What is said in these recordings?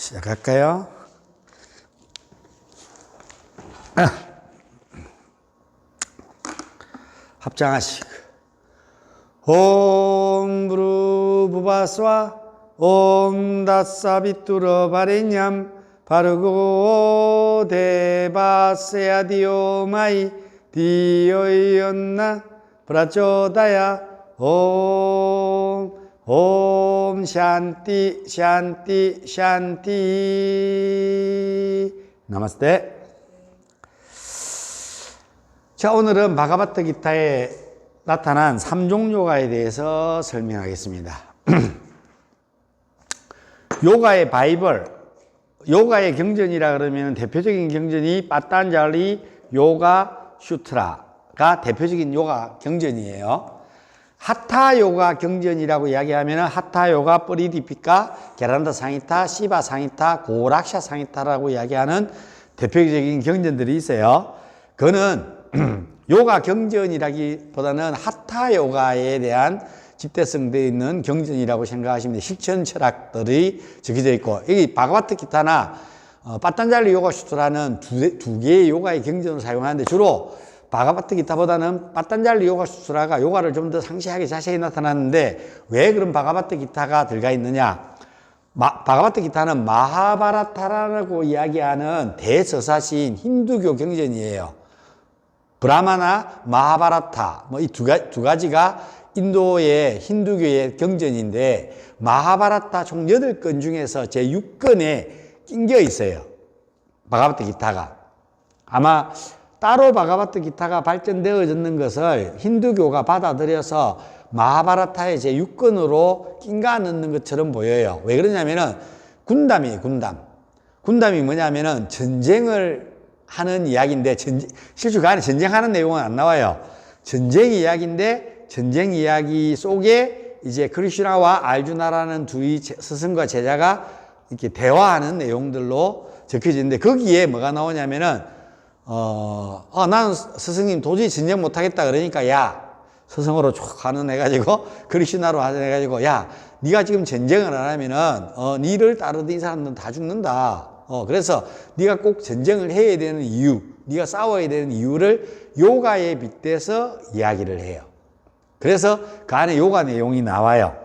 시작할까요? 합장하시고 옴 브루 부바스와 옴 다사비뚜러 바레냠 바르고 데바세아디오 마이 디오이온나 브라초다야 옴 샨티 샨티 샨티 나마스테. 자, 오늘은 바가바타 기타에 나타난 3종 요가에 대해서 설명하겠습니다. 요가의 바이블, 요가의 경전이라 그러면 대표적인 경전이 빠딴자리 요가 슈트라가 대표적인 요가 경전이에요. 하타 요가 경전이라고 이야기하면 하타 요가 뿌리디피카 게란다 상히타 시바 상히타 고락샤 상히타라고 이야기하는 대표적인 경전들이 있어요. 그거는 요가 경전이라기보다는 하타 요가에 대한 집대성되어 있는 경전이라고 생각하시면 돼요. 실천 철학들이 적혀져 있고, 여기 바가바타 기타나 빠딴잘리 요가 슈트라는 두 개의 요가의 경전을 사용하는데, 주로 바가바타 기타보다는 빠딴잘리 요가 슈트라가 요가를 좀 더 상세하게 자세히 나타나는데, 왜 그런 바가바타 기타가 들어가 있느냐? 바가바타 기타는 마하바라타라고 이야기하는 대서사시인 힌두교 경전이에요. 브라마나 마하바라타, 이 두 가지가 인도의 힌두교의 경전인데, 마하바라타 총 8권 중에서 제 6권에 낑겨 있어요. 바가바타 기타가. 아마 따로 바가바타 기타가 발전되어졌는 것을 힌두교가 받아들여서 마하바라타의 제 6권으로 낑가 넣는 것처럼 보여요. 왜 그러냐면은 군담이에요, 군담. 군담이 뭐냐면은 전쟁을 하는 이야기인데, 실제 그 안에 전쟁하는 내용은 안 나와요. 전쟁 이야기인데, 전쟁 이야기 속에 이제 크리슈나와 알주나라는 두 스승과 제자가 이렇게 대화하는 내용들로 적혀지는데, 거기에 뭐가 나오냐면은, 나는 스승님 도저히 전쟁 못하겠다 그러니까, 야, 스승으로 쭉 가는 해가지고, 크리슈나로 하는 해가지고, 야, 네가 지금 전쟁을 안 하면은, 니를 따르던 이 사람들은 다 죽는다. 그래서 네가 꼭 전쟁을 해야 되는 이유, 네가 싸워야 되는 이유를 요가에 빗대서 이야기를 해요. 그래서 그 안에 요가 내용이 나와요.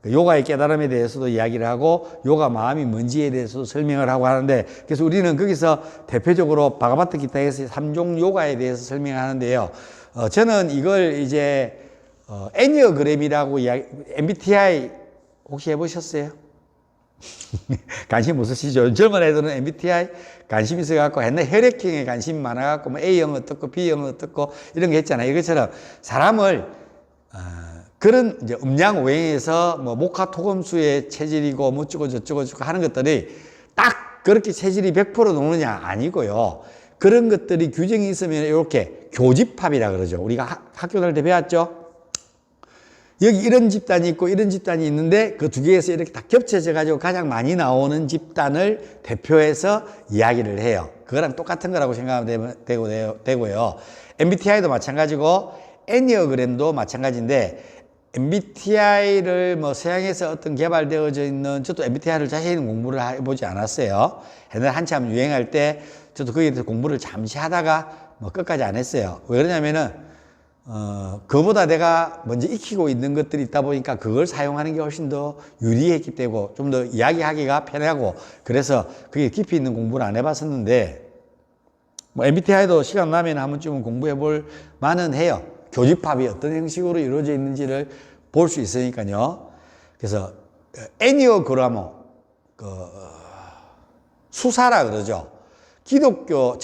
요가의 깨달음에 대해서도 이야기를 하고, 요가 마음이 뭔지에 대해서도 설명을 하고 하는데, 그래서 우리는 거기서 대표적으로 바가바타 기타에서 3종 요가에 대해서 설명하는데요. 저는 이걸 이제 애니어그램이라고 MBTI 혹시 해보셨어요? 관심 없으시죠? 젊은 애들은 MBTI 관심 있어갖고 옛날 혈액형에 관심이 많아갖고 뭐 A형 어떻고 B형 어떻고 이런 게 했잖아요. 이것처럼 사람을 그런 이제 음양오행에서 뭐 목화토금수의 체질이고 뭐 어쩌고 저쩌고 하는 것들이 딱 그렇게 체질이 100% 노느냐 아니고요. 그런 것들이 규정이 있으면 이렇게 교집합이라 그러죠. 우리가 학교 다닐 때 배웠죠. 여기 이런 집단이 있고 이런 집단이 있는데 그 두 개에서 이렇게 다 겹쳐져 가지고 가장 많이 나오는 집단을 대표해서 이야기를 해요. 그거랑 똑같은 거라고 생각하면 되고요. MBTI도 마찬가지고 애니어그램도 마찬가지인데, MBTI를 뭐 서양에서 어떤 개발되어져 있는, 저도 MBTI를 자세히 공부를 해보지 않았어요. 옛날에 한참 유행할 때 저도 거기에 대해서 공부를 잠시 하다가 뭐 끝까지 안 했어요. 왜 그러냐면은 그보다 내가 먼저 익히고 있는 것들이 있다 보니까 그걸 사용하는 게 훨씬 더 유리했기 때문에 좀 더 이야기하기가 편하고, 그래서 그게 깊이 있는 공부를 안 해봤었는데, 뭐 MBTI도 시간 나면 한 번쯤은 공부해 볼 만은 해요. 교집합이 어떤 형식으로 이루어져 있는지를 볼 수 있으니까요. 그래서 애니어그라모, 수사라 그러죠. 기독교,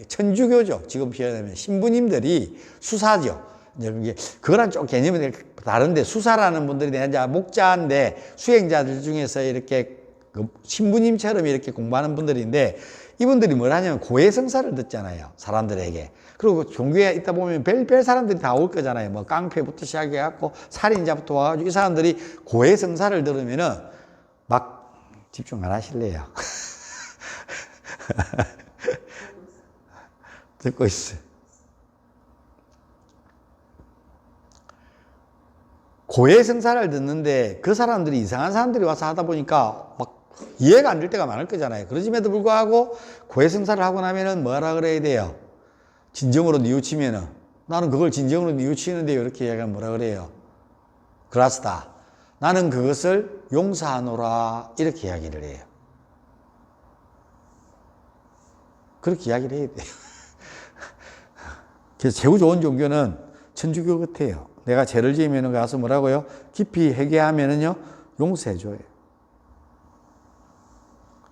천주교죠. 지금 표현하면 신부님들이 수사죠. 이제 그거랑 좀 개념이 다른데, 수사라는 분들이 이제 목자인데 수행자들 중에서 이렇게 신부님처럼 이렇게 공부하는 분들인데, 이분들이 뭘 하냐면 고해성사를 듣잖아요. 사람들에게. 그리고 종교에 있다 보면 별 사람들이 다 올 거잖아요. 뭐 깡패부터 시작해갖고 살인자부터 와가지고 이 사람들이 고해성사를 들으면은 막 집중 안 하실래요? 듣고 있어요. 고해성사를 듣는데 그 사람들이 이상한 사람들이 와서 하다 보니까 막 이해가 안 될 때가 많을 거잖아요. 그러짐에도 불구하고 고해성사를 하고 나면은 뭐라 그래야 돼요? 진정으로 뉘우치면은 나는 그걸 진정으로 뉘우치는데요. 이렇게 이야기하면 뭐라 그래요? 그라스다. 나는 그것을 용서하노라. 이렇게 이야기를 해요. 그렇게 이야기를 해야 돼요. 그래서 최고 좋은 종교는 천주교 같아요. 내가 죄를 지으면 가서 뭐라고요? 깊이 회개하면은요, 용서해줘요.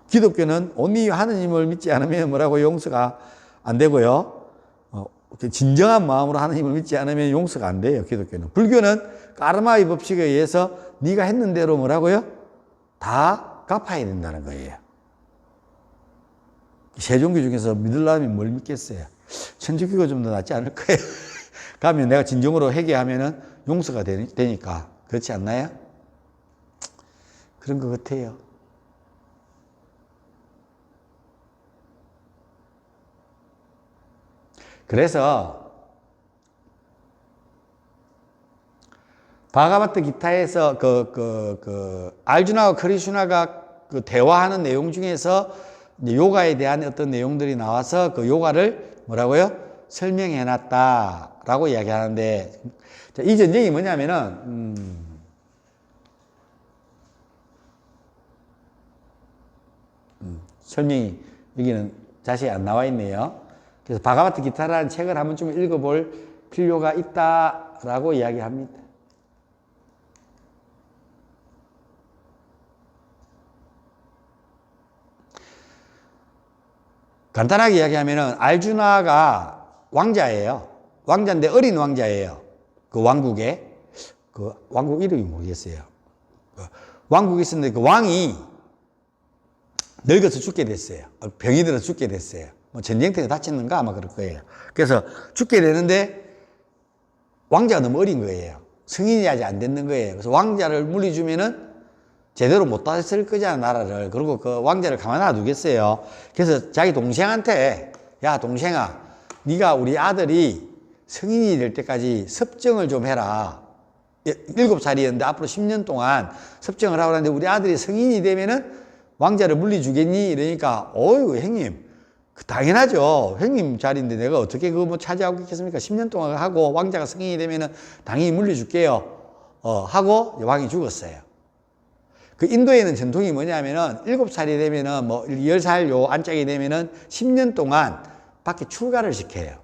기독교는 온리 하느님을 믿지 않으면 뭐라고 용서가 안 되고요. 진정한 마음으로 하느님을 믿지 않으면 용서가 안 돼요. 기독교는. 불교는 까르마의 법칙에 의해서 네가 했는 대로 뭐라고요? 다 갚아야 된다는 거예요. 세 종교 중에서 믿으려면 뭘 믿겠어요? 천주교가 좀 더 낫지 않을 거예요. 가면 내가 진정으로 회개하면은 용서가 되니까. 그렇지 않나요? 그런 것 같아요. 그래서 바가바트 기타에서 알주나와 크리슈나가 그 대화하는 내용 중에서 이제 요가에 대한 어떤 내용들이 나와서 그 요가를 뭐라고요? 설명해 놨다라고 이야기하는데, 자, 이 전쟁이 뭐냐면은 설명이 여기는 자세히 안 나와 있네요. 그래서 바가바트 기타라는 책을 한번 좀 읽어볼 필요가 있다라고 이야기합니다. 간단하게 이야기하면은 알주나가 왕자예요. 왕자인데 어린 왕자예요. 그 왕국에. 그 왕국 이름이 모르겠어요. 왕국이 있었는데 그 왕이 늙어서 죽게 됐어요. 병이 들어서 죽게 됐어요. 뭐 전쟁터에 다쳤는가 아마 그럴 거예요. 그래서 죽게 되는데 왕자가 너무 어린 거예요. 승인이 아직 안 됐는 거예요. 그래서 왕자를 물리주면은 제대로 못 다스릴 거잖아, 나라를. 그리고 그 왕자를 가만 놔두겠어요. 그래서 자기 동생한테, 야, 동생아, 네가 우리 아들이 성인이 될 때까지 섭정을 좀 해라. 7살이었는데 앞으로 10년 동안 섭정을 하고 하는데 우리 아들이 성인이 되면은 왕자를 물리주겠니? 이러니까, 어이구, 형님. 당연하죠. 형님 자리인데 내가 어떻게 그거 뭐 차지하고 있겠습니까? 10년 동안 하고 왕자가 성인이 되면은 당연히 물려줄게요. 하고 왕이 죽었어요. 그 인도에는 전통이 뭐냐면은 7살이 되면은 뭐 10살 요 안짝이 되면은 10년 동안 밖에 출가를 시켜요.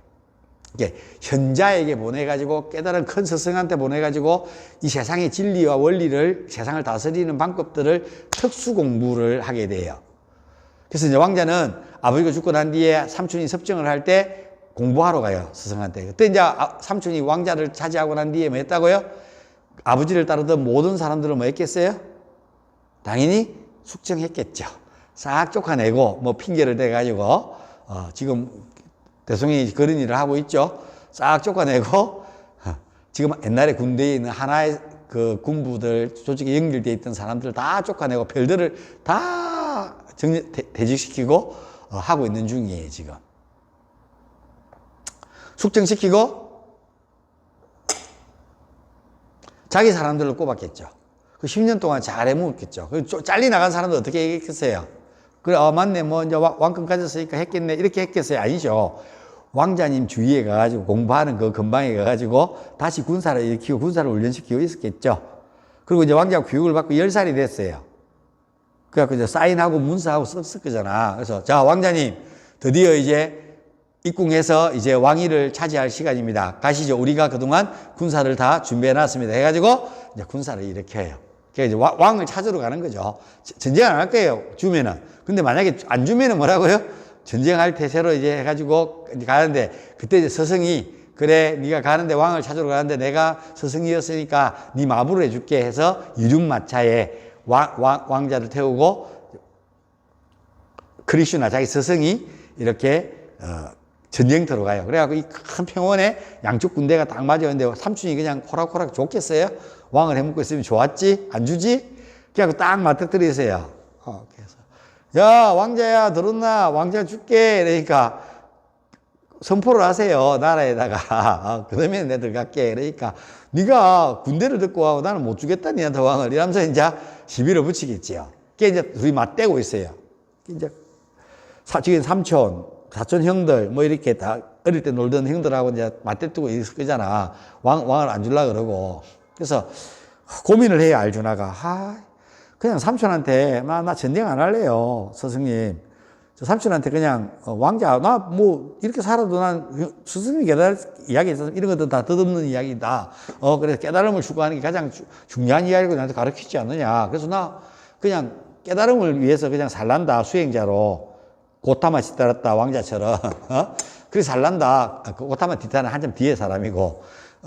이게 현자에게 보내가지고 깨달은 큰 스승한테 보내가지고 이 세상의 진리와 원리를 세상을 다스리는 방법들을 특수 공부를 하게 돼요. 그래서 이제 왕자는 아버지가 죽고 난 뒤에 삼촌이 섭정을 할 때 공부하러 가요, 스승한테. 그때 이제 삼촌이 왕자를 차지하고 난 뒤에 뭐 했다고요? 아버지를 따르던 모든 사람들은 뭐 했겠어요? 당연히 숙정했겠죠. 싹 쫓아내고 뭐 핑계를 대가지고 지금 대통령이 그런 일을 하고 있죠. 싹 쫓아내고 지금 옛날에 군대에 있는 하나의 그 군부들 조직에 연결되어 있던 사람들을 다 쫓아내고 별들을 다 퇴직시키고 하고 있는 중이에요, 지금. 숙정시키고 자기 사람들을 꼽았겠죠. 그 10년 동안 잘 해먹었겠죠. 잘리 나간 사람들 어떻게 했겠어요? 그래, 맞네. 뭐, 이제 왕권 가졌으니까 했겠네. 이렇게 했겠어요? 아니죠. 왕자님 주위에 가가지고 공부하는 그 근방에 가가지고 다시 군사를 일으키고 군사를 훈련시키고 있었겠죠. 그리고 이제 왕자가 교육을 받고 10살이 됐어요. 그래갖고 이제 사인하고 문서하고 썼을 거잖아. 그래서 자, 왕자님, 드디어 이제 입궁해서 이제 왕위를 차지할 시간입니다. 가시죠. 우리가 그동안 군사를 다 준비해놨습니다. 해가지고 이제 군사를 일으켜요. 그래서 이제 왕을 찾으러 가는 거죠. 전쟁 안 할 거예요. 주면은. 근데 만약에 안 주면은 뭐라고요? 전쟁할 태세로 이제 해가지고 이제 가는데 그때 이제 서성이 그래 네가 가는데 왕을 찾으러 가는데 내가 서성이었으니까 네 마부를 해줄게 해서 이륜마차에 왕자를 태우고 크리슈나 자기 서성이 이렇게 전쟁터로 가요. 그래갖고 이 큰 평원에 양쪽 군대가 딱 맞았는데 삼촌이 그냥 호락호락 좋겠어요? 왕을 해먹고 있으면 좋았지? 안 주지? 그래갖고 딱 맞닥뜨리세요. 그래서 야, 왕자야, 들었나? 왕자 줄게. 그러니까 선포를 하세요. 나라에다가. 그러면 내들 갈게. 그러니까 네가 군대를 듣고 와고 나는 못 주겠다, 니한테 왕을. 이러면서 이제 시비를 붙이겠지요. 그게 이제 둘이 맞대고 있어요. 이제 지금 사촌 형들, 뭐 이렇게 다 어릴 때 놀던 형들하고 이제 맞대뜨고 있을 거잖아. 왕을 안 주려고 그러고. 그래서 고민을 해요, 알주나가. 그냥 삼촌한테, 나 전쟁 안 할래요, 스승님. 저 삼촌한테 그냥, 왕자, 나 뭐, 이렇게 살아도 난 스승님이 이야기 있어서 이런 것도 다 덧없는 이야기다. 그래서 깨달음을 추구하는 게 가장 중요한 이야기라고 나한테 가르치지 않느냐. 그래서 나 그냥 깨달음을 위해서 그냥 살란다, 수행자로. 고타마 뒤따랐다, 왕자처럼. 그래서 살란다. 고타마 뒤따는 한참 뒤에 사람이고.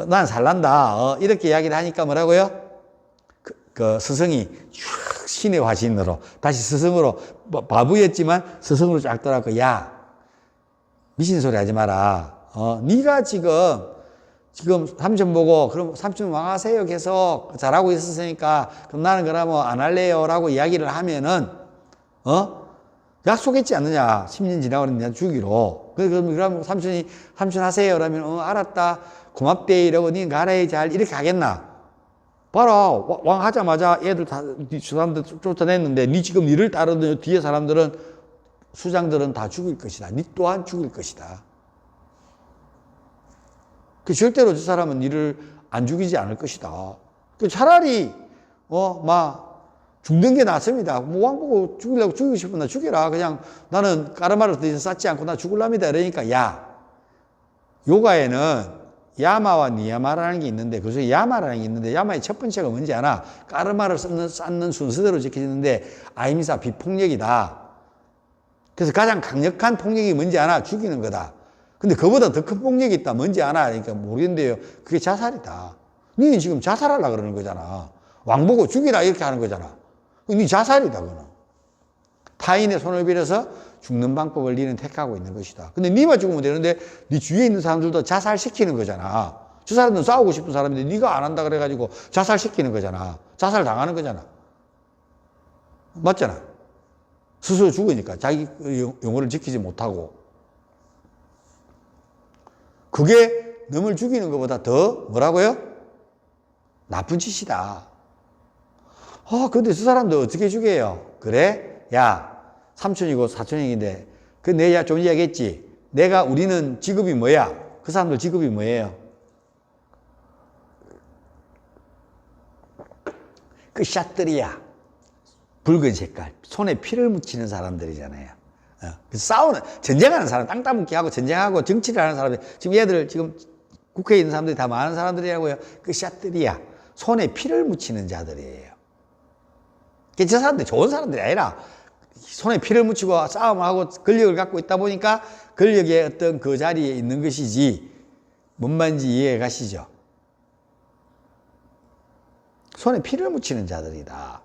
난 살란다. 이렇게 이야기를 하니까 뭐라고요? 그 스승이 쭉 신의 화신으로 다시 스승으로 바보였지만 스승으로 쫙 떠나고 야 미친 소리 하지 마라. 네가 지금 삼촌 보고 그럼 삼촌 왕하세요 계속 잘하고 있었으니까 그럼 나는 그러면 안 할래요라고 이야기를 하면은 약속했지 않느냐. 10년 지나고 내가 주기로. 그럼 삼촌 하세요 그러면 알았다 고맙대 이러고 니 가라해 잘 이렇게 하겠나. 봐라, 왕 하자마자 애들 다, 사람들 쫓아냈는데, 지금 니를 따르는 뒤에 사람들은, 수장들은 다 죽일 것이다. 니 또한 죽일 것이다. 절대로 저 사람은 니를 안 죽이지 않을 것이다. 차라리, 죽는 게 낫습니다. 왕 보고 죽이려고 죽이고 싶으면 나 죽여라. 그냥 나는 까르마를 더 이상 쌓지 않고 나 죽을랍니다. 이러니까, 요가에는 야마와 니야마라는 게 있는데, 그 중에 야마라는 게 있는데, 야마의 첫 번째가 뭔지 아나? 까르마를 쌓는 순서대로 지켜지는데, 아임사 비폭력이다. 그래서 가장 강력한 폭력이 뭔지 아나? 죽이는 거다. 근데 그보다 더 큰 폭력이 있다. 뭔지 아나? 그러니까 모르겠는데요. 그게 자살이다. 니는 지금 자살하려고 그러는 거잖아. 왕 보고 죽이라 이렇게 하는 거잖아. 니 자살이다, 그거는. 타인의 손을 빌어서 죽는 방법을 니는 택하고 있는 것이다. 근데 니만 죽으면 되는데 니 주위에 있는 사람들도 자살시키는 거잖아. 저 사람들은 싸우고 싶은 사람인데 니가 안 한다 그래가지고 자살시키는 거잖아. 자살 당하는 거잖아. 맞잖아. 스스로 죽으니까 자기 영혼을 지키지 못하고. 그게 남을 죽이는 것보다 더 뭐라고요? 나쁜 짓이다. 근데 저 사람도 어떻게 죽여요? 그래? 야, 삼촌이고 사촌형인데, 내가 좀 이야기했지? 우리는 직업이 뭐야? 그 사람들 직업이 뭐예요? 샤뜨리야. 붉은 색깔. 손에 피를 묻히는 사람들이잖아요. 전쟁하는 사람, 땅 따먹기 하고 전쟁하고 정치를 하는 사람들, 지금 국회에 있는 사람들이 다 많은 사람들이라고요. 샤뜨리야. 손에 피를 묻히는 자들이에요. 저 사람들 좋은 사람들이 아니라, 손에 피를 묻히고 싸움을 하고 권력을 갖고 있다 보니까 권력의 어떤 그 자리에 있는 것이지 뭔 말인지 이해가 가시죠? 손에 피를 묻히는 자들이다.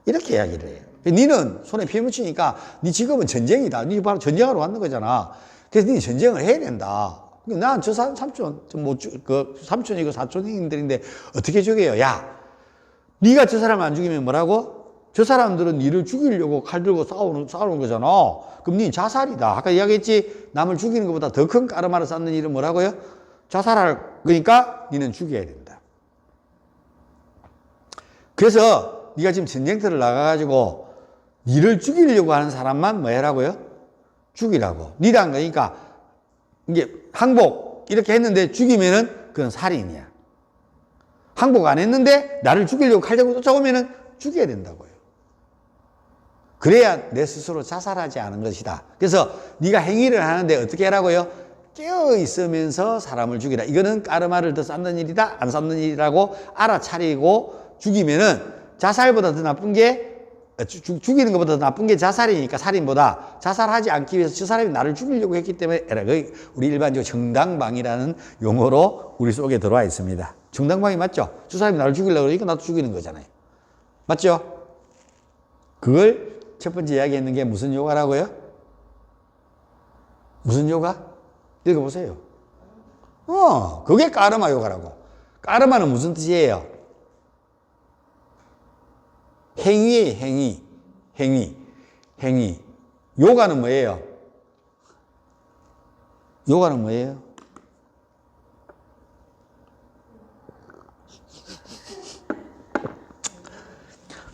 이렇게 이야기를 해요. 니는 손에 피 묻히니까 니 직업은 전쟁이다. 니 바로 전쟁하러 왔는 거잖아. 그래서 니 전쟁을 해야 된다. 난 저 삼촌이고 사촌형들인데 어떻게 죽여요? 야, 니가 저 사람 안 죽이면 뭐라고? 저 사람들은 니를 죽이려고 칼 들고 싸우는 거잖아. 그럼 니 자살이다. 아까 이야기했지? 남을 죽이는 것보다 더 큰 까르마를 쌓는 일은 뭐라고요? 자살할 거니까 니는 죽여야 된다. 그래서 니가 지금 전쟁터를 나가가지고 니를 죽이려고 하는 사람만 뭐 해라고요? 죽이라고. 니란 거니까 이게 항복 이렇게 했는데 죽이면은 그건 살인이야. 항복 안 했는데 나를 죽이려고 칼 들고 쫓아오면은 죽여야 된다고요. 그래야 내 스스로 자살하지 않은 것이다. 그래서 네가 행위를 하는데 어떻게 하라고요? 깨어 있으면서 사람을 죽이라. 이거는 까르마를 더 쌓는 일이다, 안 쌓는 일이라고 알아차리고 죽이면은 자살보다 더 나쁜 게 죽이는 것보다 더 나쁜 게 자살이니까 살인보다 자살하지 않기 위해서 저 사람이 나를 죽이려고 했기 때문에 우리 일반적으로 정당방위라는 용어로 우리 속에 들어와 있습니다. 정당방위 맞죠? 저 사람이 나를 죽이려고 그러니까 나도 죽이는 거잖아요. 맞죠? 그걸 첫 번째 이야기했는 게 무슨 요가라고요? 무슨 요가? 읽어보세요. 그게 까르마 요가라고. 까르마는 무슨 뜻이에요? 행위예요, 행위. 요가는 뭐예요? 요가는 뭐예요?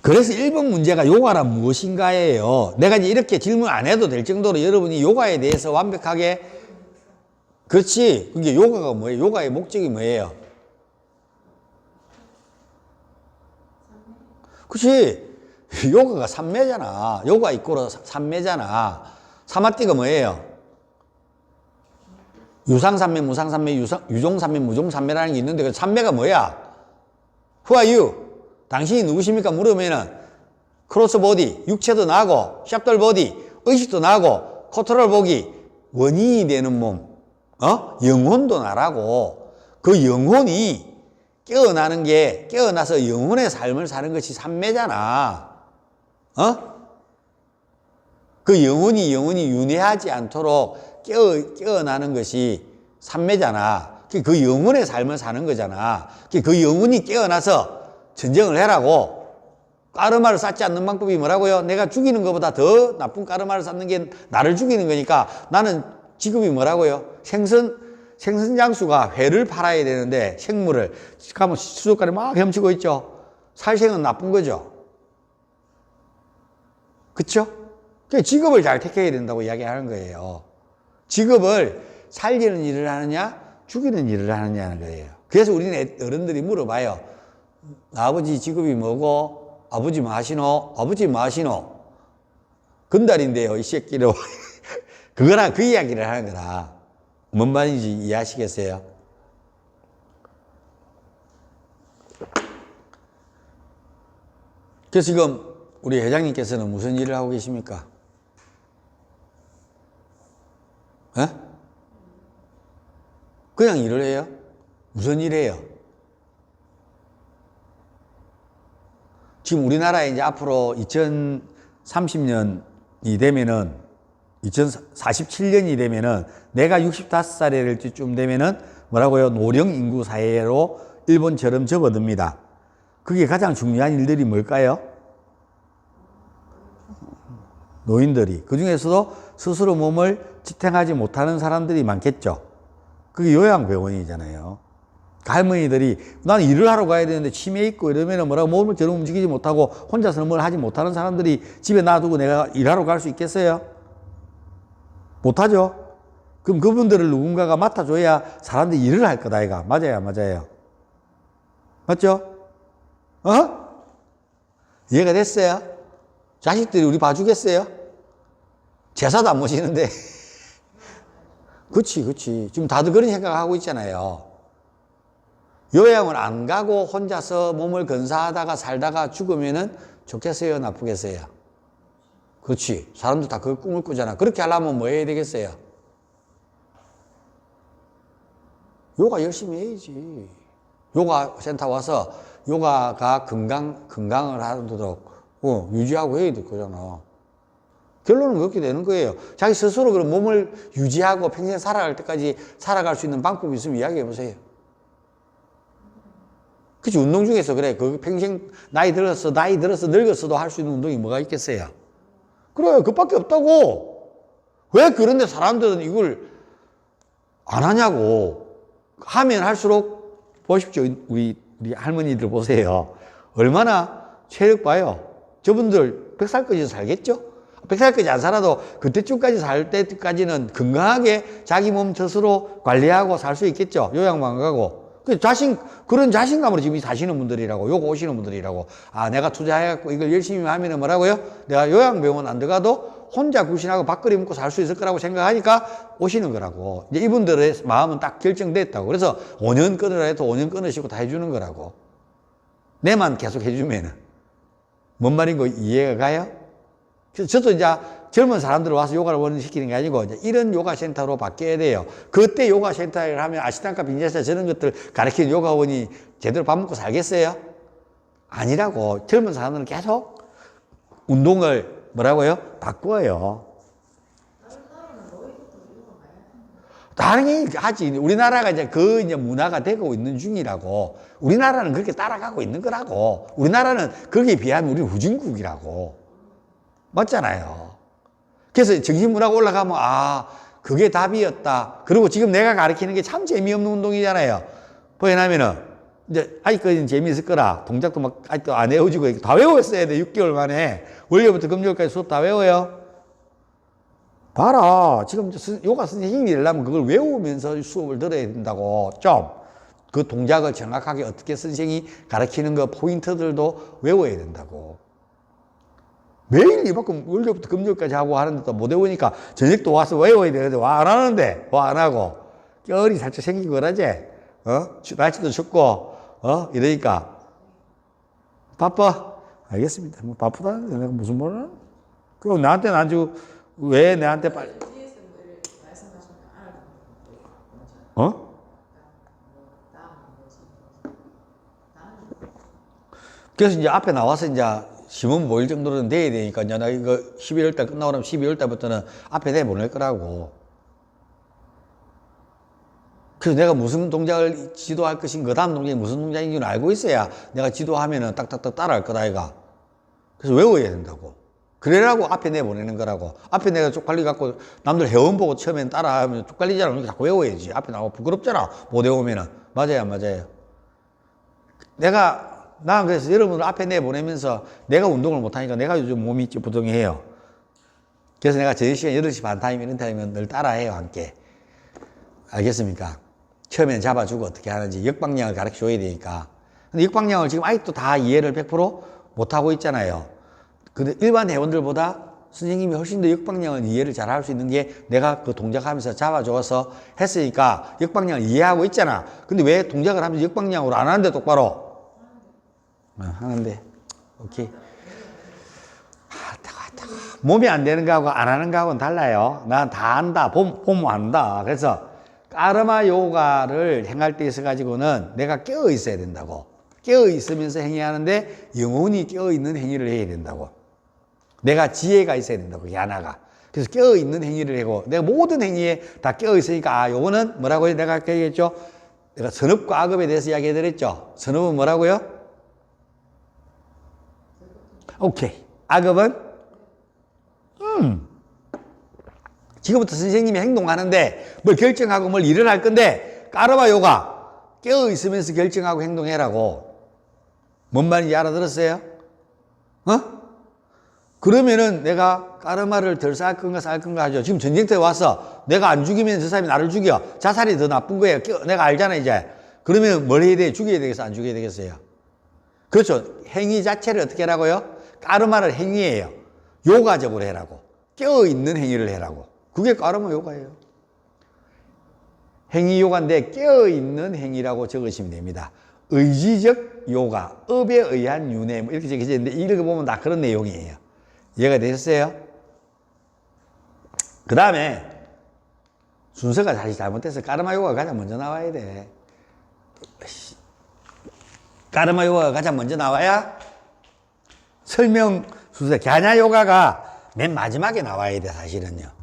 그래서 1번 문제가 요가란 무엇인가예요. 내가 이제 이렇게 질문 안 해도 될 정도로 여러분이 요가에 대해서 완벽하게, 그렇지. 그게 요가가 뭐예요? 요가의 목적이 뭐예요? 그렇지. 요가가 삼매잖아. 요가 이꼬르 삼매잖아. 사마띠가 뭐예요? 유상삼매, 무상삼매, 유종삼매, 무종삼매라는 게 있는데 그 삼매가 뭐야? Who are you? 당신이 누구십니까? 물으면은 크로스보디, 육체도 나고 샵돌보디, 의식도 나고 코트럴 보기, 원인이 되는 몸, 영혼도 나라고. 그 영혼이 깨어나는 게, 깨어나서 영혼의 삶을 사는 것이 삼매잖아. 그 영혼이 윤회하지 않도록 깨어나는 것이 삼매잖아. 그 영혼의 삶을 사는 거잖아. 그 영혼이 깨어나서 전쟁을 해라고. 까르마를 쌓지 않는 방법이 뭐라고요? 내가 죽이는 것보다 더 나쁜 까르마를 쌓는 게 나를 죽이는 거니까 나는 직업이 뭐라고요? 생선장수가 회를 팔아야 되는데 생물을 가면 수족관에 막 헤엄치고 있죠. 살생은 나쁜 거죠. 그쵸? 직업을 잘 택해야 된다고 이야기하는 거예요. 직업을 살리는 일을 하느냐 죽이는 일을 하느냐는 거예요. 그래서 우리는 어른들이 물어봐요. 아버지 직업이 뭐고? 아버지 뭐 하시노? 아버지 뭐 하시노? 건달인데요 이 새끼로. 그거랑 그 이야기를 하는 거다. 뭔 말인지 이해하시겠어요? 그래서 지금 우리 회장님께서는 무슨 일을 하고 계십니까? 그냥 일을 해요? 무슨 일 해요? 지금 우리나라에 이제 앞으로 2030년이 되면은, 2047년이 되면은, 내가 65살이 될 때쯤 되면은, 뭐라고요? 노령 인구 사회로 일본처럼 접어듭니다. 그게 가장 중요한 일들이 뭘까요? 노인들이. 그 중에서도 스스로 몸을 지탱하지 못하는 사람들이 많겠죠. 그게 요양병원이잖아요. 할머니들이 나는 일을 하러 가야 되는데 치매 있고 이러면 뭐라고 몸을 제대로 움직이지 못하고 혼자서는 뭘 하지 못하는 사람들이 집에 놔두고 내가 일하러 갈 수 있겠어요? 못하죠. 그럼 그분들을 누군가가 맡아줘야 사람들이 일을 할 거다 이가. 맞아요, 맞아요. 맞죠? 이해가 됐어요? 자식들이 우리 봐주겠어요? 제사도 안 모시는데. 그치. 지금 다들 그런 생각하고 있잖아요. 요양을 안 가고 혼자서 몸을 건사하다가 살다가 죽으면은 좋겠어요? 나쁘겠어요? 그렇지. 사람들 다 그 꿈을 꾸잖아. 그렇게 하려면 뭐 해야 되겠어요? 요가 열심히 해야지. 요가 센터 와서 요가가 건강을 하도록 유지하고 해야 될 거잖아. 결론은 그렇게 되는 거예요. 자기 스스로 그런 몸을 유지하고 평생 살아갈 때까지 살아갈 수 있는 방법이 있으면 이야기해 보세요. 그치, 운동 중에서 그래. 그 평생 나이 들어서 늙었어도 할 수 있는 운동이 뭐가 있겠어요? 그래, 그것밖에 없다고. 왜 그런데 사람들은 이걸 안 하냐고. 하면 할수록 보십시오. 우리 할머니들 보세요. 얼마나 체력 봐요. 저분들 100살까지 살겠죠? 100살까지 안 살아도 그때쯤까지 살 때까지는 건강하게 자기 몸 스스로 관리하고 살 수 있겠죠? 요양만 가고. 그런 자신감으로 지금 사시는 분들이라고, 요거 오시는 분들이라고. 아, 내가 투자해갖고 이걸 열심히 하면은 뭐라고요? 내가 요양병원 안 들어가도 혼자 굴신하고 밥그리 먹고 살 수 있을 거라고 생각하니까 오시는 거라고. 이제 이분들의 마음은 딱 결정됐다고. 그래서 5년 끊으라 해도 5년 끊으시고 다 해주는 거라고. 내만 계속 해주면은. 뭔 말인 거 이해가 가요? 그래서 저도 이제 젊은 사람들 와서 요가를 원시키는 게 아니고 이제 이런 요가 센터로 바뀌어야 돼요. 그때 요가 센터를 하면 아시탄가 빈자사 저런 것들 가르치는 요가원이 제대로 밥 먹고 살겠어요? 아니라고. 젊은 사람들은 계속 운동을 뭐라고요? 바꾸어요. 당연히 하지. 우리나라가 이제 이제 문화가 되고 있는 중이라고. 우리나라는 그렇게 따라가고 있는 거라고. 우리나라는 거기에 비하면 우리는 후진국이라고. 맞잖아요. 그래서 정신문화가 올라가면 그게 답이었다. 그리고 지금 내가 가르치는 게 참 재미없는 운동이잖아요. 왜냐면은 이제 아직까지는 재미있을 거라. 동작도 막 아직도 안 외워지고 다 외웠어야 돼. 6개월 만에. 월요일부터 금요일까지 수업 다 외워요. 봐라. 지금 요가 선생님이 되려면 그걸 외우면서 수업을 들어야 된다고. 좀. 그 동작을 정확하게 어떻게 선생님이 가르치는 거 포인트들도 외워야 된다고. 매일 이만큼 월요일부터 금요일까지 하고 하는데도 못 외우니까 저녁도 와서 외워야 되는데 와 안 하는데 와 안 하고 결이 살짝 생기고 그러지. 날씨도 춥고 이러니까 바빠. 알겠습니다. 뭐 바쁘다. 내가 무슨 말을 하나? 그럼 나한테는 아주 왜 내한테 빨리 그래서 이제 앞에 나와서 이제 시험 모일 정도는 돼야 되니까 이제 나 이거 11월 달 끝나고 나면 12월 달부터는 앞에 내보낼 거라고. 그래서 내가 무슨 동작을 지도할 것인 그 다음 동작이 무슨 동작인지는 알고 있어야 내가 지도하면은 딱딱딱 따라할 거다 이가. 그래서 외워야 된다고. 그래라고 앞에 내보내는 거라고. 앞에 내가 쪽팔리 갖고 남들 회원 보고 처음엔 따라하면 쪽팔리잖아. 그러니까 자꾸 외워야지. 앞에 나오고 부끄럽잖아. 못 외우면은. 맞아요, 안 맞아요? 난 그래서 여러분을 앞에 내보내면서 내가 운동을 못하니까 내가 요즘 몸이 찌뿌둥해요. 그래서 내가 저녁 시간 8시 반 타임 이런 타임은 늘 따라해요, 함께. 알겠습니까? 처음에는 잡아주고 어떻게 하는지 역방향을 가르쳐 줘야 되니까. 근데 역방향을 지금 아직도 다 이해를 100% 못하고 있잖아요. 근데 일반 회원들보다 선생님이 훨씬 더 역방향을 이해를 잘 할 수 있는 게 내가 그 동작하면서 잡아줘서 했으니까 역방향을 이해하고 있잖아. 근데 왜 동작을 하면서 역방향으로 안 하는데 똑바로? 하는데. 오케이. 몸이 안 되는 거하고 안 하는 거하고는 달라요. 난 다 안다. 보면 안다. 그래서 까르마 요가를 행할 때 있어가지고는 내가 깨어 있어야 된다고. 깨어 있으면서 행위하는데 영혼이 깨어 있는 행위를 해야 된다고. 내가 지혜가 있어야 된다고. 그게 하나가. 그래서 깨어 있는 행위를 하고 내가 모든 행위에 다 깨어 있으니까 요거는 뭐라고요? 내가 아까 얘기했죠? 내가 선업과 악업에 대해서 이야기 해드렸죠? 선업은 뭐라고요? 오케이. 악업은? 지금부터 선생님이 행동하는데 뭘 결정하고 뭘 일을 할 건데 까르마 요가 깨어 있으면서 결정하고 행동해라고. 뭔 말인지 알아들었어요? 그러면은 내가 까르마를 덜 쌓을 건가 쌓을 건가 하죠. 지금 전쟁터에 와서 내가 안 죽이면 저 사람이 나를 죽여. 자살이 더 나쁜 거예요. 내가 알잖아 이제. 그러면 뭘 해야 돼? 죽여야 되겠어? 안 죽여야 되겠어요? 그렇죠. 행위 자체를 어떻게 하라고요? 까르마를 행위예요. 요가적으로 해라고. 깨어있는 행위를 해라고. 그게 까르마 요가예요. 행위 요가인데 깨어있는 행위라고 적으시면 됩니다. 의지적 요가, 업에 의한 윤회 뭐 이렇게 적혀져 있는데 읽어보면 다 그런 내용이에요. 이해가 되셨어요? 그 다음에 순서가 사실 잘못돼서 까르마 요가가 가장 먼저 나와야 돼. 까르마 요가가 가장 먼저 나와야 설명 순서, 갸냐 요가가 맨 마지막에 나와야 돼, 사실은요.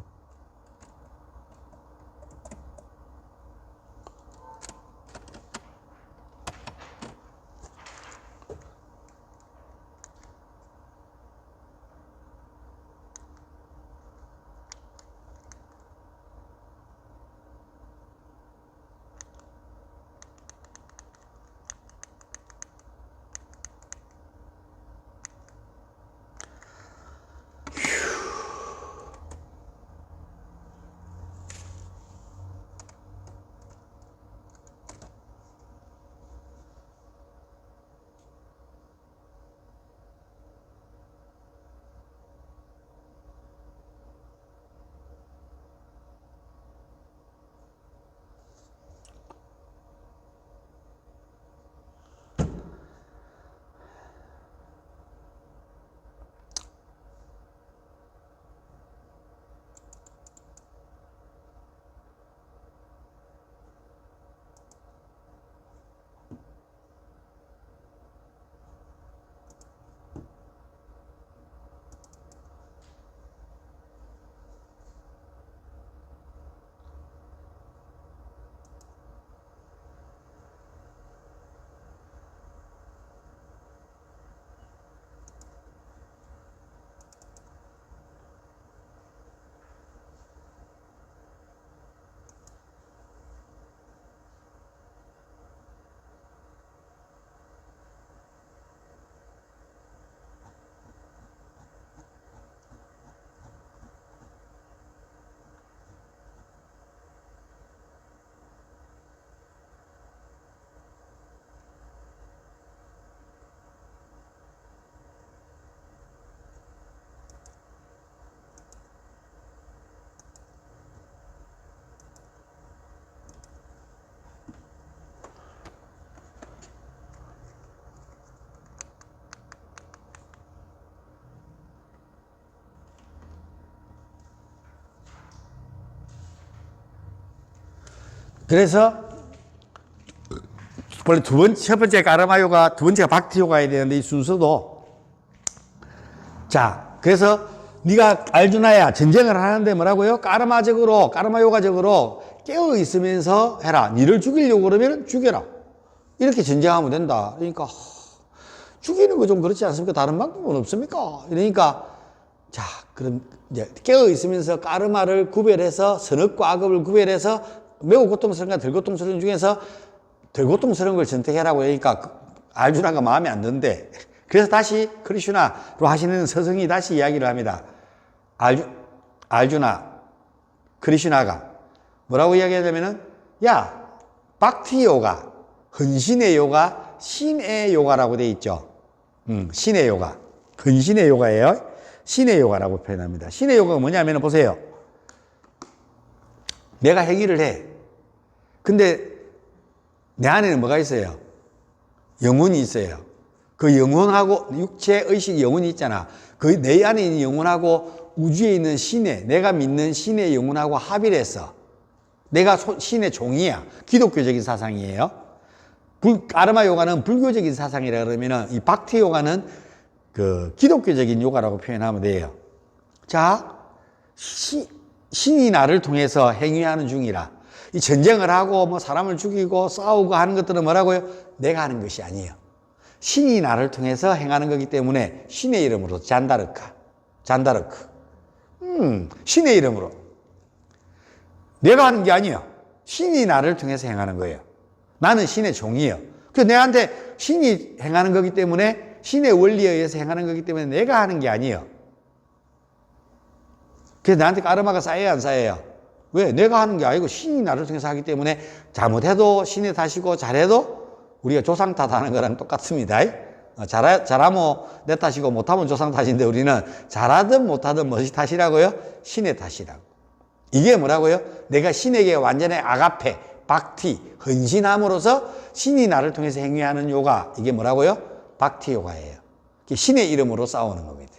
그래서 원래 첫 번째 가르마 요가, 두 번째가 박티 요가야 되는데 이 순서도 자, 그래서 네가 알주나야 전쟁을 하는데 뭐라고요? 가르마 요가적으로 깨어 있으면서 해라. 니를 죽이려고 그러면 죽여라. 이렇게 전쟁하면 된다. 그러니까 죽이는 거 좀 그렇지 않습니까? 다른 방법은 없습니까? 그러니까 자, 그럼 이제 깨어 있으면서 가르마를 구별해서 선악과 악업을 구별해서 매우 고통스러운가 덜 고통스러운 중에서 덜 고통스러운 걸 선택해라고 하니까 알주나가 마음에 안 드는데 그래서 다시 크리슈나로 하시는 서성이 다시 이야기를 합니다. 알주나 크리슈나가 뭐라고 이야기하냐면은 야, 박티 요가, 헌신의 요가, 신의 요가라고 돼 있죠. 신의 요가. 헌신의 요가예요. 신의 요가라고 표현합니다. 신의 요가가 뭐냐면 보세요. 내가 행위를 해. 근데 내 안에는 뭐가 있어요? 영혼이 있어요. 그 영혼하고 육체, 의식, 영혼이 있잖아. 그 내 안에 있는 영혼하고 우주에 있는 신의, 내가 믿는 신의 영혼하고 합의를 했어. 내가 신의 종이야. 기독교적인 사상이에요. 가르마 요가는 불교적인 사상이라 그러면은 이 박티 요가는 그 기독교적인 요가라고 표현하면 돼요. 자, 신이 나를 통해서 행위하는 중이라. 이 전쟁을 하고 뭐 사람을 죽이고 싸우고 하는 것들은 뭐라고요? 내가 하는 것이 아니에요. 신이 나를 통해서 행하는 거기 때문에 신의 이름으로 잔다르크. 신의 이름으로. 내가 하는 게 아니에요. 신이 나를 통해서 행하는 거예요. 나는 신의 종이에요. 그래서 내한테 신이 행하는 거기 때문에 신의 원리에 의해서 행하는 거기 때문에 내가 하는 게 아니에요. 그래서 나한테 까르마가 쌓여야 안 쌓여요? 왜? 내가 하는 게 아니고 신이 나를 통해서 하기 때문에 잘못해도 신의 탓이고 잘해도 우리가 조상 탓하는 거랑 똑같습니다. 잘하면 내 탓이고 못하면 조상 탓인데 우리는 잘하든 못하든 무엇이 탓이라고요? 신의 탓이라고. 이게 뭐라고요? 내가 신에게 완전히 아가페, 박티, 헌신함으로써 신이 나를 통해서 행위하는 요가. 이게 뭐라고요? 박티 요가예요. 신의 이름으로 싸우는 겁니다.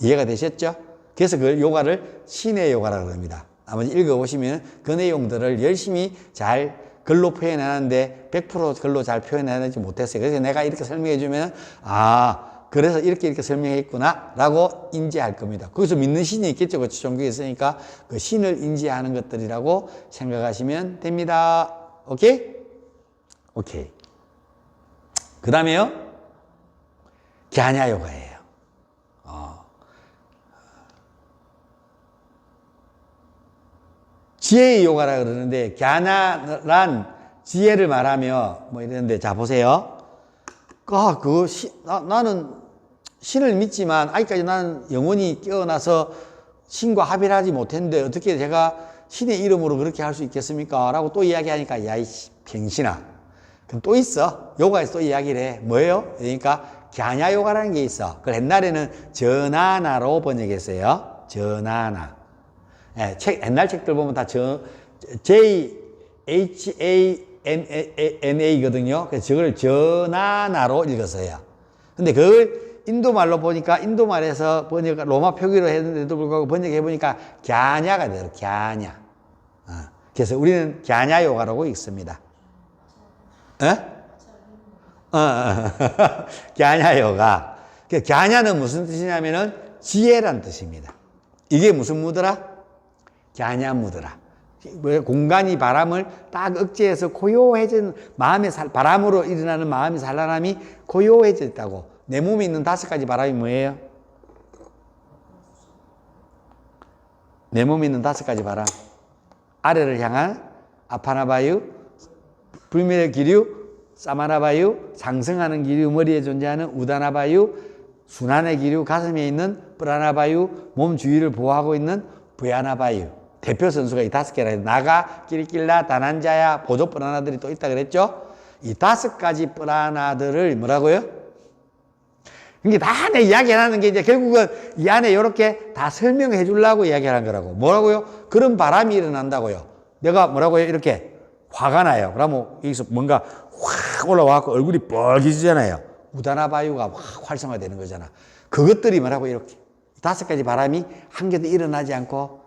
이해가 되셨죠? 그래서 그 요가를 신의 요가라고 합니다. 아마 읽어보시면 그 내용들을 열심히 잘 글로 표현하는데 100% 글로 잘 표현하지 못했어요. 그래서 내가 이렇게 설명해주면 그래서 이렇게 설명했구나 라고 인지할 겁니다. 거기서 믿는 신이 있겠죠. 그 종교에 있으니까 그 신을 인지하는 것들이라고 생각하시면 됩니다. 오케이? 오케이. 그 다음에요. 갸냐 요가예요. 지혜의 요가라 그러는데 갸냐란 지혜를 말하며 뭐 이러는데 자 보세요. 나는 신을 믿지만 아직까지 나는 영혼이 깨어나서 신과 합의를 하지 못했는데 어떻게 제가 신의 이름으로 그렇게 할 수 있겠습니까? 라고 또 이야기하니까 야, 이 병신아. 그럼 또 있어. 요가에서 또 이야기를 해. 뭐예요? 그러니까 갸냐 요가라는 게 있어. 그걸 옛날에는 저나나로 번역했어요. 저나나. 예, 옛날 책들 보면 다 JHANA거든요. 그래서 저걸 저나나로 읽었어요. 근데 그걸 인도말로 보니까 인도말에서 로마 표기로 했는데도 불구하고 번역해보니까 갸냐가 돼요. 갸냐. 그래서 우리는 갸냐 요가라고 읽습니다. 갸냐 요가. 갸냐는 무슨 뜻이냐면은 지혜란 뜻입니다. 이게 무슨 무드라? 갸냐 무드라. 공간이 바람을 딱 억제해서 고요해진 마음의 바람으로 일어나는 마음의 산란함이 고요해졌다고. 내 몸에 있는 5가지 바람이 뭐예요? 내 몸에 있는 5가지 바람. 아래를 향한 아파나바유, 불멸의 기류, 사마나바유, 상승하는 기류, 머리에 존재하는 우다나바유, 순환의 기류, 가슴에 있는 프라나바유, 몸 주위를 보호하고 있는 부야나바유. 대표 선수가 이 5개라. 나가, 끼리낄라, 다난자야, 보조 프라나들이 또 있다 그랬죠? 이 5가지 프라나들을 뭐라고요? 이게 다 내 이야기하는 게 이제 결국은 이 안에 이렇게 다 설명해 주려고 이야기하는 거라고. 뭐라고요? 그런 바람이 일어난다고요. 내가 뭐라고요? 이렇게 화가 나요. 그러면 여기서 뭔가 확 올라와서 얼굴이 뻘개지잖아요. 우다나바유가 확 활성화되는 거잖아. 그것들이 뭐라고 이렇게 5가지 바람이 한 개도 일어나지 않고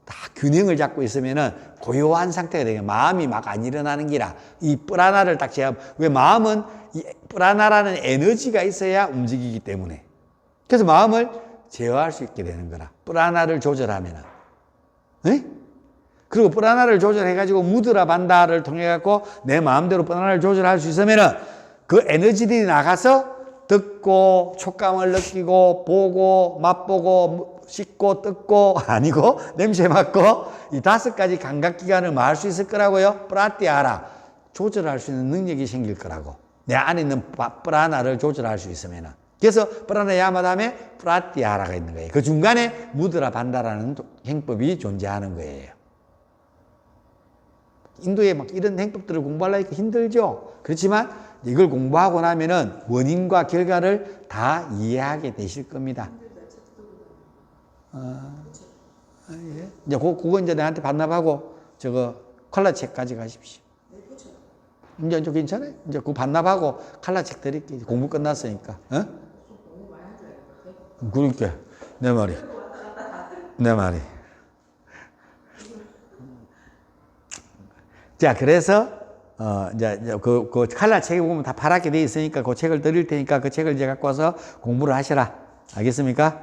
다 균형을 잡고 있으면은 고요한 상태가 되게 마음이 막 안 일어나는 기라. 이 프라나를 딱 제압. 왜 마음은 이 프라나라는 에너지가 있어야 움직이기 때문에. 그래서 마음을 제어할 수 있게 되는 거라. 프라나를 조절하면은. 에? 그리고 프라나를 조절해가지고 무드라 반다를 통해갖고 내 마음대로 프라나를 조절할 수 있으면은 그 에너지들이 나가서 듣고 촉감을 느끼고 보고 맛보고 씻고 뜯고 아니고 냄새 맡고 이 5가지 감각기관을 말할 수 있을 거라고요. 프라티아라 조절할 수 있는 능력이 생길 거라고. 내 안에 있는 프라나를 조절할 수 있으면. 그래서 프라나야마 다음에 프라티아라가 있는 거예요. 그 중간에 무드라 반다라는 행법이 존재하는 거예요. 인도에 막 이런 행법들을 공부하려니까 힘들죠. 그렇지만 이걸 공부하고 나면은 원인과 결과를 다 이해하게 되실 겁니다. 예. 이제 그거 이제 내한테 반납하고 저거 컬러책 가져가십시오. 이제 괜찮아요. 이제 그거 반납하고 컬러책 드릴게요. 공부 끝났으니까. 어? 그러니까 내 말이. 자, 그래서 이제 그 칼라 책에 보면 다 파랗게 돼 있으니까 그 책을 드릴 테니까 그 책을 이제 갖고 와서 공부를 하시라. 알겠습니까?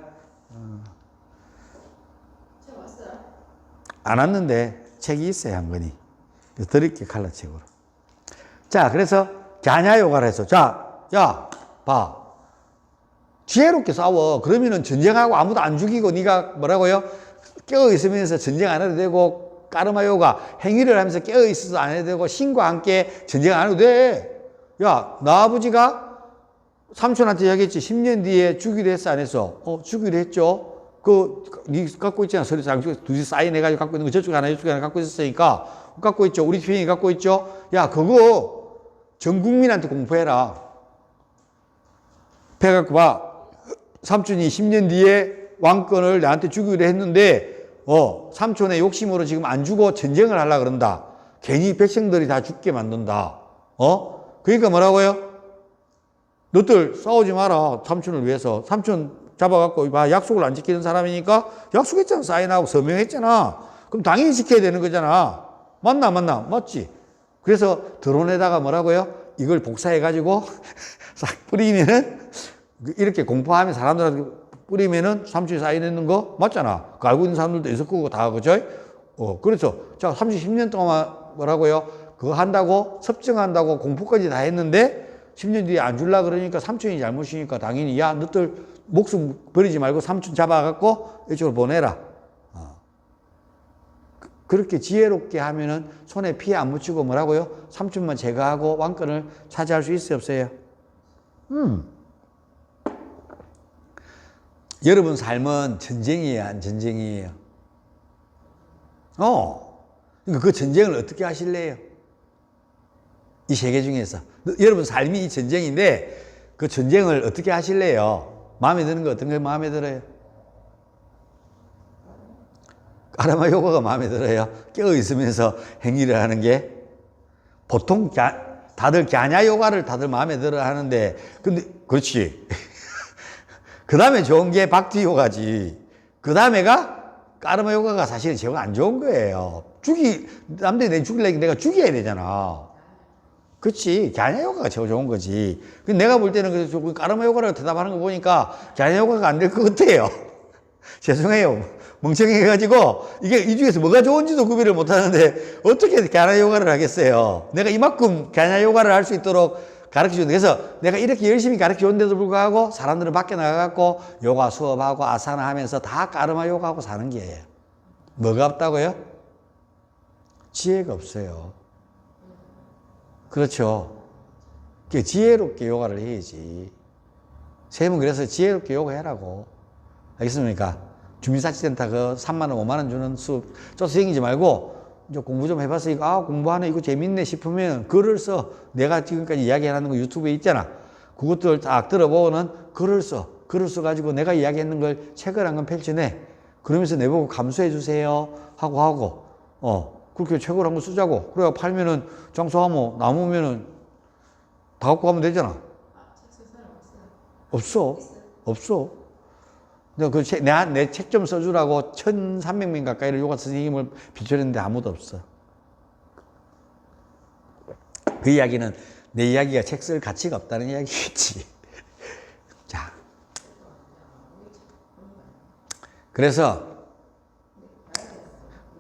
책 왔어요? 안 왔는데 책이 있어요, 한 권이. 그래서 드릴게, 칼라 책으로. 자, 그래서 갸냐 요가를 해서 야, 봐. 지혜롭게 싸워. 그러면은 전쟁하고 아무도 안 죽이고 네가 뭐라고요? 깨어 있으면서 전쟁 안 해도 되고 까르마 요가 행위를 하면서 깨어 있어서 안 해도 되고 신과 함께 전쟁 안 해도 돼. 야, 나 아버지가 삼촌한테 이야기했지. 10년 뒤에 주기로 했어, 안 했어? 주기로 했죠. 니 갖고 있잖아. 서류 양쪽에 둘이 사인해가지고 갖고 있는 거 저쪽에 하나 저쪽에 하나 갖고 있었으니까 갖고 있죠. 우리 팀이 갖고 있죠. 야, 그거 전 국민한테 공포해라. 배갖고 봐. 삼촌이 10년 뒤에 왕권을 나한테 주기로 했는데 삼촌의 욕심으로 지금 안 주고 전쟁을 하려고 그런다. 괜히 백성들이 다 죽게 만든다. 그러니까 뭐라고요? 너들 싸우지 마라. 삼촌을 위해서. 삼촌 잡아갖고 봐. 약속을 안 지키는 사람이니까 약속했잖아. 사인하고 서명했잖아. 그럼 당연히 지켜야 되는 거잖아. 맞나? 맞지? 그래서 드론에다가 뭐라고요? 이걸 복사해가지고 싹 뿌리면은 이렇게 공포하면 사람들한테 뿌리면은 삼촌이 사인했는 거 맞잖아. 그 알고 있는 사람들도 있을 거고 다, 그죠? 그래서 자, 30년 동안 뭐라고요? 그거 한다고 섭정한다고 공포까지 다 했는데 10년 뒤에 안 줄라 그러니까 삼촌이 잘못이니까 당연히 야, 너들 목숨 버리지 말고 삼촌 잡아갖고 이쪽으로 보내라. 그렇게 지혜롭게 하면은 손에 피 안 묻히고 뭐라고요? 삼촌만 제거하고 왕권을 차지할 수 있어요, 없어요? 여러분 삶은 전쟁이에요, 안 전쟁이에요? 그러니까 그 전쟁을 어떻게 하실래요? 이 세계 중에서. 여러분 삶이 이 전쟁인데 그 전쟁을 어떻게 하실래요? 마음에 드는 거 어떤 게 마음에 들어요? 까르마 요가가 마음에 들어요. 깨어 있으면서 행위를 하는 게. 보통 다들 갸냐 요가를 다들 마음에 들어 하는데, 근데 그렇지. 그 다음에 좋은 게 박티 요가지. 그 다음에가 까르마 요가가 사실은 제일 안 좋은 거예요. 남들이 내 죽이려니까 내가 죽여야 되잖아. 그렇지. 갸냐 요가가 제일 좋은 거지. 근데 내가 볼 때는 그래서 까르마 요가를 대답하는 거 보니까 갸냐 요가가 안 될 것 같아요. 죄송해요. 멍청해가지고 이게 이 중에서 뭐가 좋은지도 구별을 못 하는데 어떻게 갸냐 요가를 하겠어요. 내가 이만큼 갸냐 요가를 할 수 있도록 가르쳐주는데, 그래서 내가 이렇게 열심히 가르쳐줬는데도 불구하고 사람들은 밖에 나가갖고 요가 수업하고 아사나 하면서 다 까르마 요가하고 사는 게 뭐가 없다고요? 지혜가 없어요. 그렇죠. 지혜롭게 요가를 해야지. 쌤은 그래서 지혜롭게 요가 해라고. 알겠습니까? 주민사치센터 그 3만 원, 5만 원 주는 수업 쫓아 다니지 말고 이제 공부 좀 해봤으니까 공부하네, 이거 재밌네 싶으면 글을 써. 내가 지금까지 이야기하는 거 유튜브에 있잖아. 그것들 딱 들어보고는 글을 써. 글을 써가지고 내가 이야기했는 걸 책을 한 권 펼쳐내. 그러면서 내보고 감수해 주세요 하고 그렇게 책을 한 권 쓰자고. 그래가 팔면은 장사하면 남으면은 다 갖고 가면 되잖아. 책 쓸 사람 없어요? 없어. 내 책 좀 써주라고 1,300명 가까이를 요가 선생님을 비춰냈는데 아무도 없어. 그 이야기는 내 이야기가 책 쓸 가치가 없다는 이야기겠지. 자. 그래서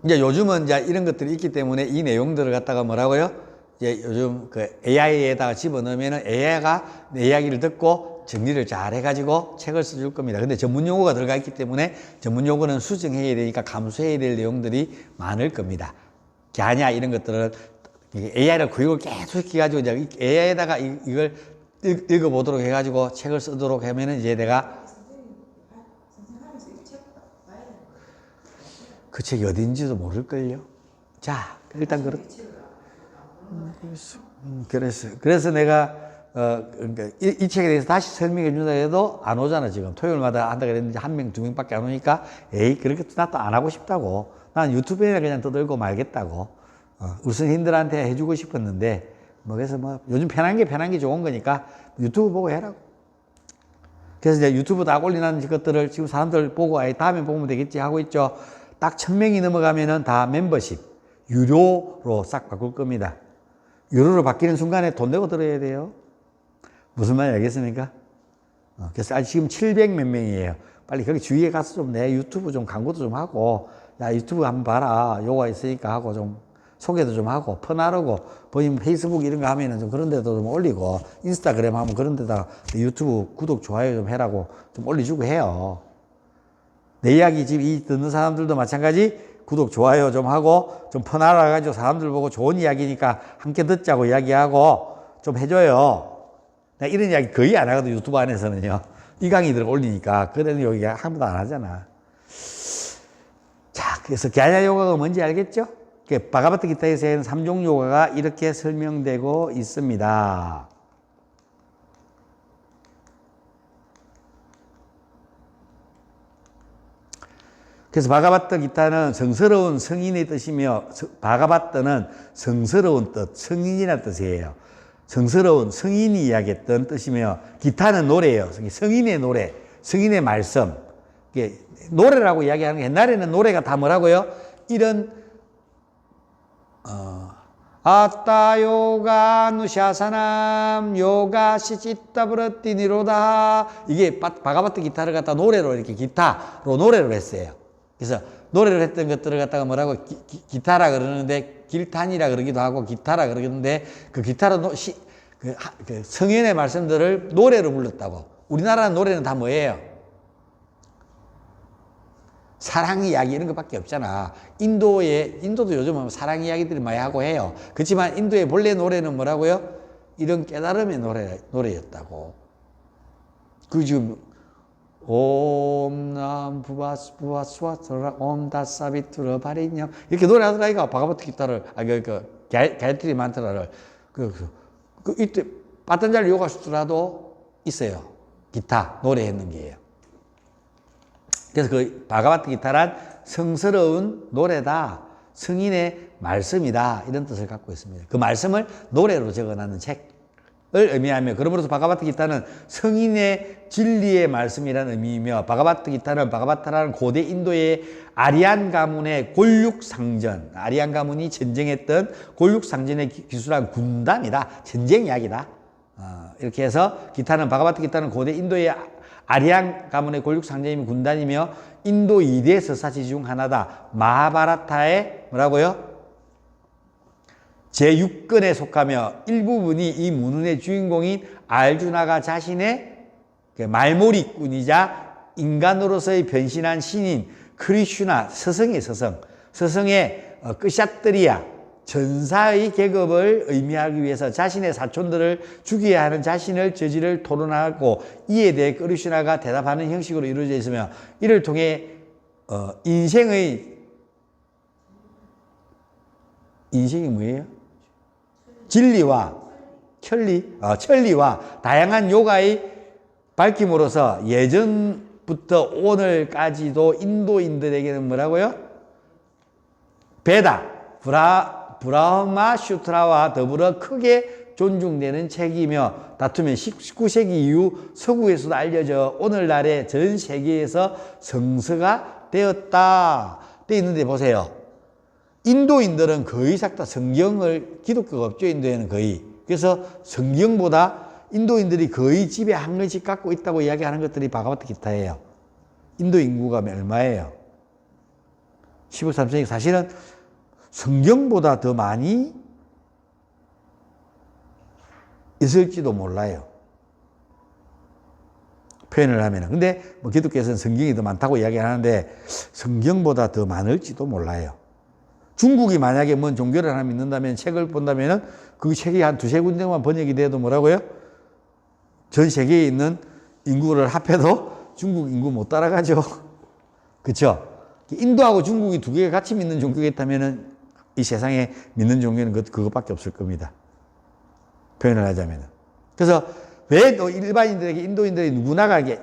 이제 요즘은 이제 이런 것들이 있기 때문에 이 내용들을 갖다가 뭐라고요? 이제 요즘 그 AI에다가 집어넣으면은 AI가 내 이야기를 듣고 정리를 잘 해가지고 책을 써줄 겁니다. 근데 전문 용어가 들어가 있기 때문에 전문 용어는 수정해야 되니까 감수해야 될 내용들이 많을 겁니다. 갸냐 이런 것들을 AI를 교육을 계속 해가지고 이제 AI에다가 이걸 읽어보도록 해가지고 책을 쓰도록 하면은 이제 내가 그 책이 어딘지도 모를걸요. 자, 일단 그래서 내가 그러니까 이 책에 대해서 다시 설명해 준다 해도 안 오잖아. 지금 토요일마다 한다 그랬는데 1명, 2명밖에 안 오니까 에이 그렇게 나 또 안 하고 싶다고. 난 유튜브에 그냥 떠들고 말겠다고. 우리 선생님들한테 해주고 싶었는데 뭐 그래서 뭐 요즘 편한 게 좋은 거니까 유튜브 보고 해라고. 그래서 이제 유튜브 딱 올리는 것들을 지금 사람들 보고 아예 다음에 보면 되겠지 하고 있죠. 딱 1,000명이 넘어가면은 다 멤버십 유료로 싹 바꿀 겁니다. 유료로 바뀌는 순간에 돈 내고 들어야 돼요. 무슨 말인지 알겠습니까? 그래서 아직 지금 700 몇 명이에요. 빨리 거기 주위에 가서 좀 내 유튜브 좀 광고도 좀 하고, 야, 유튜브 한번 봐라. 요가 있으니까 하고 좀 소개도 좀 하고, 퍼나르고, 보이면 페이스북 이런 거 하면은 좀 그런 데도 좀 올리고, 인스타그램 하면 그런 데다가 유튜브 구독, 좋아요 좀 해라고 좀 올려주고 해요. 내 이야기 지금 이 듣는 사람들도 마찬가지 구독, 좋아요 좀 하고, 좀 퍼나르가지고 사람들 보고 좋은 이야기니까 함께 듣자고 이야기하고 좀 해줘요. 내가 이런 이야기 거의 안 하거든, 유튜브 안에서는요. 이 강의들을 올리니까. 그래도 여기 한 번도 안 하잖아. 자, 그래서 갸냐 요가가 뭔지 알겠죠? 바가바타기타에서는 3종 요가가 이렇게 설명되고 있습니다. 그래서 바가바타기타는 성스러운 성인의 뜻이며, 바가바타는 성스러운 뜻, 성인이라는 뜻이에요. 성스러운 성인이 이야기했던 뜻이며, 기타는 노래예요. 성인의 노래, 성인의 말씀. 노래라고 이야기하는 게, 옛날에는 노래가 다 뭐라고요? 이런 아따 요가 누샤사남 요가 시치타브르띠니로다. 이게 바가바타 기타를 갖다 노래로 이렇게 기타로 노래를 했어요. 그래서 노래를 했던 것들을 갖다가 뭐라고 기타라 그러는데, 길탄이라 그러기도 하고 기타라 그러는데, 그 기타로 그 성인의 말씀들을 노래로 불렀다고. 우리나라 노래는 다 뭐예요? 사랑 이야기 이런 것밖에 없잖아. 인도도 요즘은 사랑 이야기들이 많이 하고 해요. 그렇지만 인도의 본래 노래는 뭐라고요? 이런 깨달음의 노래였다고. 그 지금 옴남 부바스부바스와스라 옴다사비투르 바리냐 이렇게 노래하더라. 이거 바가바타 기타를 가야트리 만트라를 이때 빠탄자리 요가 수트라도 있어요. 기타 노래했는 게예요. 그래서 그 바가바타 기타란 성스러운 노래다, 성인의 말씀이다, 이런 뜻을 갖고 있습니다. 그 말씀을 노래로 적어놨는 책을 의미하며, 그러므로서 바가바타 기타는 성인의 진리의 말씀이라는 의미이며, 바가바타 기타는 바가바타라는 고대 인도의 아리안 가문의 골육상전, 아리안 가문이 전쟁했던 골육상전의 기술한 군단이다, 전쟁 이야기다. 이렇게 해서 바가바타 기타는 고대 인도의 아리안 가문의 골육상전이며 군단이며, 인도 2대 서사시 중 하나다. 마하바라타의 뭐라고요? 제6권에 속하며 일부분이 이 문운의 주인공인 알주나가 자신의 말몰이꾼이자 인간으로서의 변신한 신인 크리슈나, 스승의 끄샤트리아 전사의 계급을 의미하기 위해서 자신의 사촌들을 죽여야 하는 자신을 저지를 토론하고, 이에 대해 크리슈나가 대답하는 형식으로 이루어져 있으며, 이를 통해 인생이 뭐예요? 진리와 천리와 다양한 요가의 밝힘으로써 예전부터 오늘까지도 인도인들에게는 뭐라고요? 베다, 브라흐마 슈트라와 더불어 크게 존중되는 책이며 다투면 19세기 이후 서구에서도 알려져 오늘날의 전 세계에서 성서가 되었다. 돼 있는데 보세요. 인도인들은 거의 싹 다 성경을, 기독교가 없죠, 인도에는 거의. 그래서 성경보다 인도인들이 거의 집에 한 권씩 갖고 있다고 이야기하는 것들이 바가바타 기타예요. 인도 인구가 얼마예요? 13세기. 사실은 성경보다 더 많이 있을지도 몰라요. 표현을 하면은. 근데 뭐 기독교에서는 성경이 더 많다고 이야기하는데 성경보다 더 많을지도 몰라요. 중국이 만약에 뭔 종교를 하나 믿는다면, 책을 본다면은 그 책이 한 두세 군데만 번역이 돼도 뭐라고요? 전 세계에 있는 인구를 합해도 중국 인구 못 따라가죠. 그쵸? 인도하고 중국이 두 개가 같이 믿는 종교가 있다면은 이 세상에 믿는 종교는 그것밖에 없을 겁니다. 표현을 하자면은. 그래서 왜 또 일반인들에게, 인도인들이 누구나가 이게,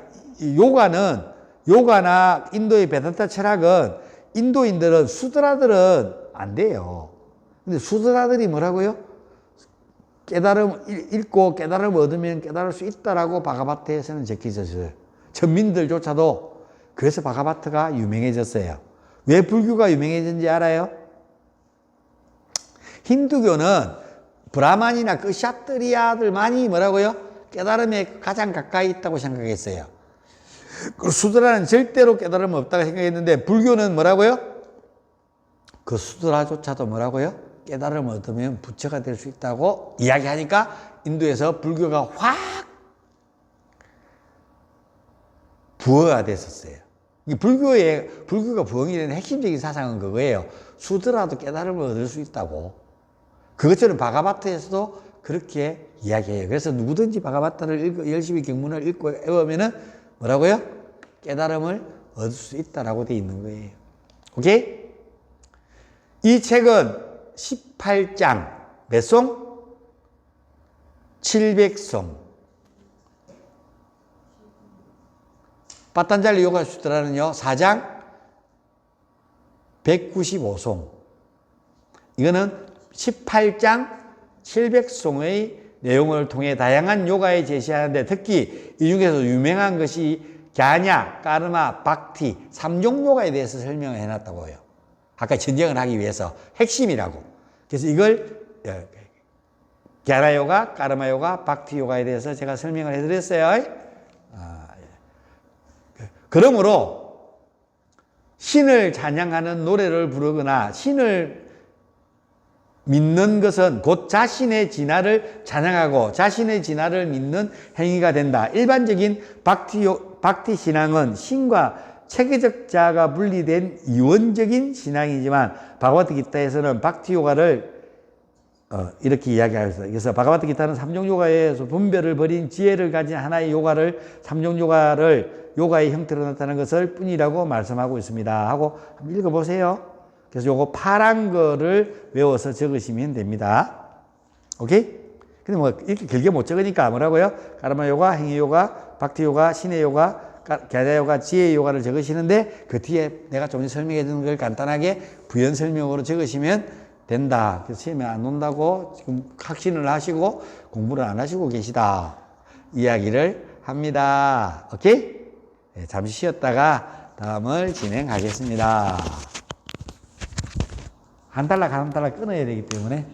요가나 인도의 베다타 철학은 인도인들은, 수드라들은 안 돼요. 근데 수드라들이 뭐라고요? 읽고 깨달음을 얻으면 깨달을 수 있다라고 바가바타에서는 적혀 있었어요. 천민들조차도. 그래서 바가바타가 유명해졌어요. 왜 불교가 유명해졌는지 알아요? 힌두교는 브라만이나 그 샤트리아들만이 뭐라고요? 깨달음에 가장 가까이 있다고 생각했어요. 그 수드라는 절대로 깨달음 없다고 생각했는데, 불교는 뭐라고요? 그 수드라조차도 뭐라고요? 깨달음을 얻으면 부처가 될 수 있다고 이야기하니까 인도에서 불교가 확 부어가 됐었어요. 불교가 부흥이 되는 핵심적인 사상은 그거예요. 수드라도 깨달음을 얻을 수 있다고. 그것처럼 바가바타에서도 그렇게 이야기해요. 그래서 누구든지 바가바타를 열심히 경문을 읽고 외우면은 뭐라고요? 깨달음을 얻을 수 있다라고 돼 있는 거예요. 오케이? 이 책은 18장, 몇 송? 700송. 빠탄잘리 요가 수트라는요, 4장 195송. 이거는 18장 700송의 내용을 통해 다양한 요가에 제시하는데, 특히 이 중에서 유명한 것이 갸냐, 까르마, 박티 3종 요가에 대해서 설명을 해놨다고 해요. 아까 전쟁을 하기 위해서 핵심이라고. 그래서 이걸 갸나 요가, 까르마 요가, 박티 요가에 대해서 제가 설명을 해드렸어요. 그러므로 신을 찬양하는 노래를 부르거나 신을 믿는 것은 곧 자신의 진화를 찬양하고 자신의 진화를 믿는 행위가 된다. 일반적인 박티 신앙은 신과 체계적 자아가 분리된 이원적인 신앙이지만 바가바타 기타에서는 박티 요가를 이렇게 이야기하였어요. 그래서 바가바타 기타는 3종 요가에서 분별을 버린 지혜를 가진 하나의 요가를, 3종 요가를 요가의 형태로 나타나는 것을 뿐이라고 말씀하고 있습니다. 하고 한번 읽어보세요. 그래서 요거 파란 거를 외워서 적으시면 됩니다. 오케이? 근데 뭐 이렇게 길게 못 적으니까 뭐라고요? 까르마 요가, 행위 요가, 박티 요가, 신의 요가, 갸냐 요가, 지혜 요가를 적으시는데 그 뒤에 내가 좀 전에 설명해 주는 걸 간단하게 부연 설명으로 적으시면 된다. 그래서 시험에 안 온다고 지금 확신을 하시고 공부를 안 하시고 계시다. 이야기를 합니다. 오케이? 네, 잠시 쉬었다가 다음을 진행하겠습니다. 한 달락 끊어야 되기 때문에